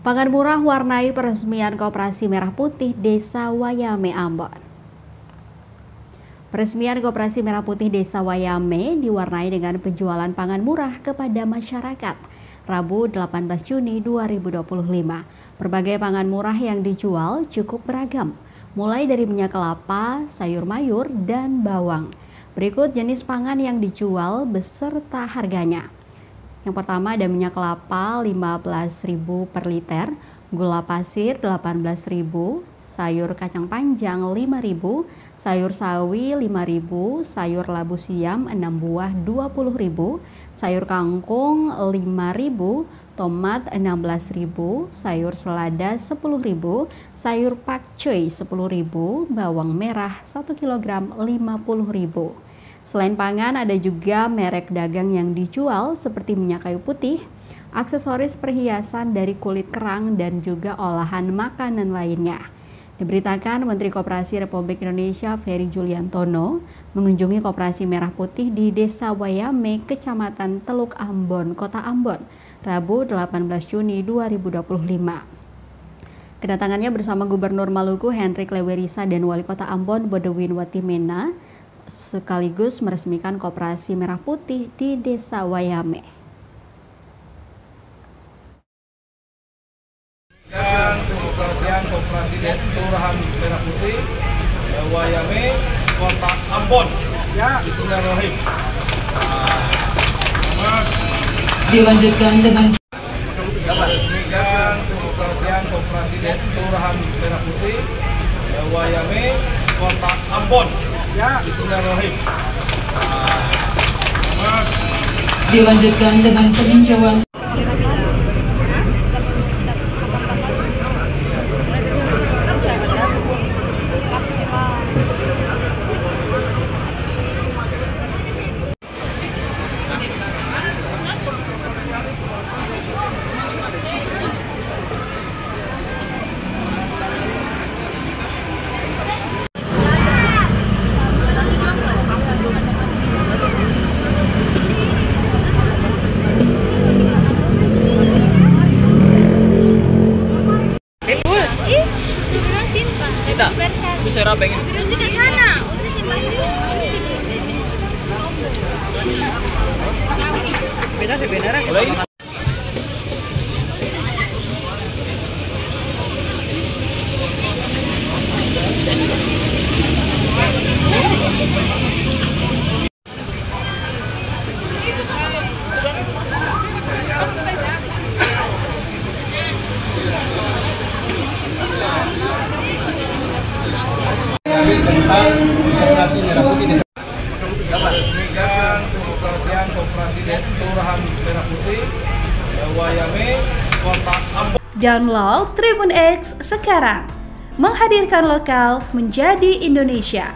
Pangan murah warnai peresmian Koperasi Merah Putih Desa Wayame, Ambon. Peresmian Koperasi Merah Putih Desa Wayame diwarnai dengan penjualan pangan murah kepada masyarakat. Rabu 18 Juni 2025. Berbagai pangan murah yang dijual cukup beragam, mulai dari minyak kelapa, sayur mayur, dan bawang. Berikut jenis pangan yang dijual beserta harganya. Yang pertama ada minyak kelapa 15.000 per liter, gula pasir 18.000, sayur kacang panjang 5.000, sayur sawi 5.000, sayur labu siam 6 buah 20.000, sayur kangkung 5.000, tomat 16.000, sayur selada 10.000, sayur pakcoy 10.000, bawang merah 1 kg 50.000. Selain pangan, ada juga merek dagang yang dijual seperti minyak kayu putih, aksesoris perhiasan dari kulit kerang, dan juga olahan makanan lainnya. Diberitakan Menteri Koperasi Republik Indonesia Ferry Juliantono mengunjungi Koperasi Merah Putih di Desa Wayame, Kecamatan Teluk Ambon, Kota Ambon, Rabu 18 Juni 2025. Kedatangannya bersama Gubernur Maluku Hendrik Lewerisa dan Wali Kota Ambon Bodewin Watimena sekaligus meresmikan Koperasi Merah Putih di Desa Wayame. Pengoperasian Koperasi Kelurahan Merah Putih Wayame, Kota Ambon. Ya, Bismillahirrahmanirrahim. Dilanjutkan dengan meresmikan pengoperasian Koperasi Kelurahan Merah Putih Wayame, Kota Ambon. Ya, Bismillahirrahmanirrahim. Dilanjutkan dengan peninjauan. Bisa pengen. Usir ke sana, usir simpan. Beda sebenarnya. Tentang Koperasi Merah Putih Desa Meresmikan pengoperasian Koperasi Kelurahan Merah Putih Wayame, Kota Ambon. Download Tribun X sekarang, menghadirkan lokal menjadi Indonesia.